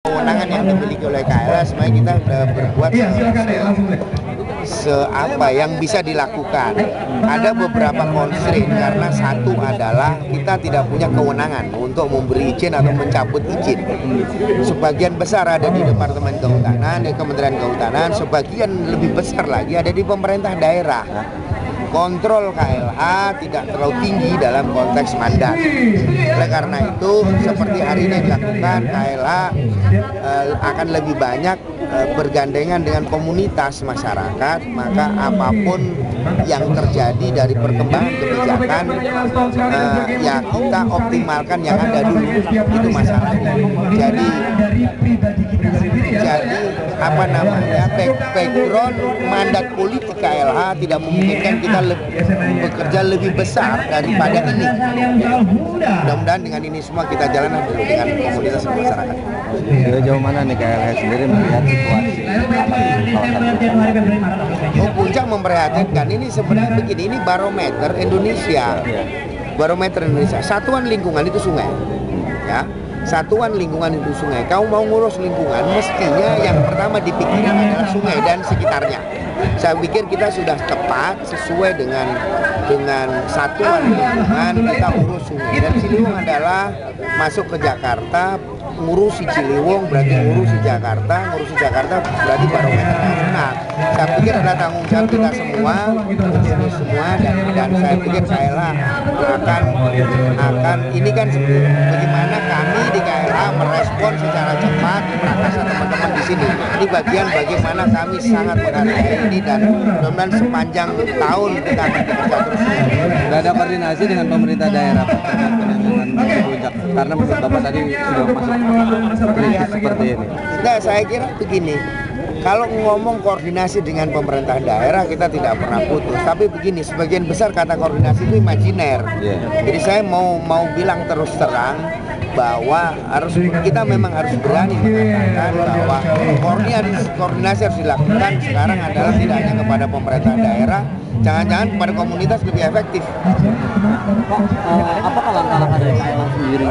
kewenangan yang dimiliki oleh KLH, sebenarnya kita berbuat apa yang bisa dilakukan. Ada beberapa constraint karena satu adalah kita tidak punya kewenangan untuk memberi izin atau mencabut izin. Sebagian besar ada di Departemen Kehutanan, di Kementerian Kehutanan, sebagian lebih besar lagi ada di pemerintah daerah. Kontrol KLH tidak terlalu tinggi dalam konteks mandat. Oleh karena itu, seperti hari ini dilakukan, KLH akan lebih banyak bergandengan dengan komunitas masyarakat, maka apapun yang terjadi dari perkembangan kebijakan, ya kita optimalkan yang ada dulu, itu masalahnya. Jadi apa namanya, background mandat politik KLH tidak memungkinkan kita bekerja lebih besar daripada ini. Mudah-mudahan dengan ini semua kita jalan dulu dengan komunitas masyarakat. Sejauh mana nih KLH sendiri melihat situasi Puncak memprihatinkan. Ini sebenarnya begini, ini barometer Indonesia. Barometer Indonesia. Satuan lingkungan itu sungai. Ya. Satuan lingkungan itu sungai. Kau mau ngurus lingkungan, mestinya yang pertama dipikirkan adalah sungai dan sekitarnya. Saya pikir kita sudah tepat sesuai dengan satuan lingkungan, kita urus sungai. Dan Ciliwung adalah masuk ke Jakarta, ngurusi Ciliwung berarti ngurusi Jakarta berarti barometer nasional. Saya pikir ada tanggung jawab kita semua dan saya pikir KLH akan ini kan bagaimana kami di KLH merespon secara cepat prakasa teman-teman di sini. Ini bagian bagaimana kami sangat menghargai ini dan mudah-mudahan sepanjang tahun kita akan bekerja terus. Tidak ada koordinasi dengan pemerintah daerah terkait penanganan puncak karena menurut Bapak tadi sudah masuk krisis seperti ini. Nah, saya kira begini. Kalau ngomong koordinasi dengan pemerintah daerah kita tidak pernah putus. Tapi begini, sebagian besar kata koordinasi itu imajiner. Jadi saya mau bilang terus terang bahwa kita memang harus berani mengatakan bahwa koordinasi harus dilakukan sekarang adalah tidak hanya kepada pemerintah daerah, jangan-jangan kepada komunitas lebih efektif. Apakah langkah-langkah dari KLH sendiri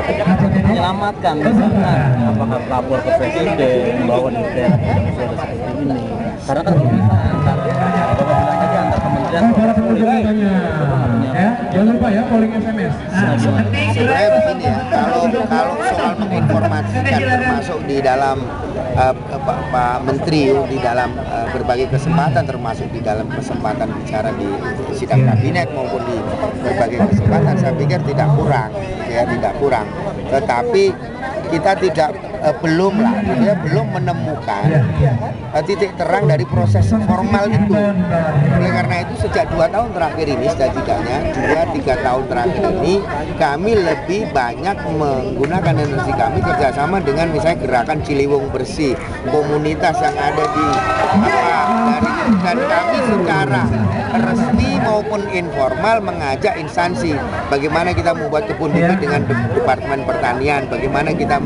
menyelamatkan misalkan apakah lapor ke presiden bahwa di daerah tidak sudah seperti ini? Karena kan bisa antar kementerian jangan lupa ya polling SMS. Sebenarnya begini ya, kalau soal menginformasikan termasuk di dalam Pak Menteri di dalam berbagai kesempatan termasuk di dalam kesempatan bicara di sidang kabinet maupun di berbagai kesempatan saya pikir tidak kurang tetapi kita belum menemukan titik terang dari proses formal itu. Oleh karena itu sejak 2 tahun terakhir ini setidaknya 2-3 tahun terakhir ini kami lebih banyak menggunakan energi kami kerjasama dengan misalnya gerakan Ciliwung Bersih, komunitas yang ada dan kami secara resmi maupun informal mengajak instansi bagaimana kita membuat kebun bibit dengan Departemen Pertanian, bagaimana kita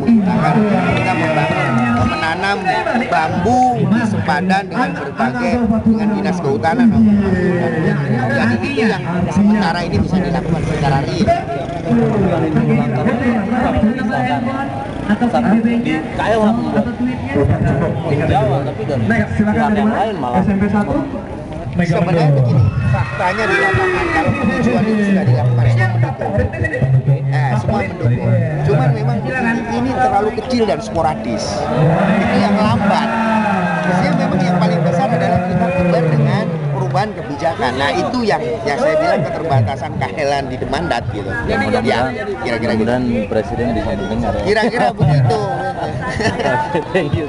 menanam bambu di sepadan dengan dengan dinas kehutanan. Jadi itu yang sementara ini bisa dilakukan secara real. Di KLH membuat Jawa tapi dari pihak yang lain malah sebenarnya begini, faktanya di lapangan kalau pengujian itu sudah dilakukan semua mendukung. Cuman memang ini terlalu kecil dan sporadis. Itu yang lambat. Biasanya memang yang paling besar adalah kita kebar dengan perubahan kebijakan. Nah itu yang saya bilang keterbatasan KLH di mandat gitu. Ya, kira-kira gitu. Dan presiden bisa mendengar. Kira-kira begitu. Thank you.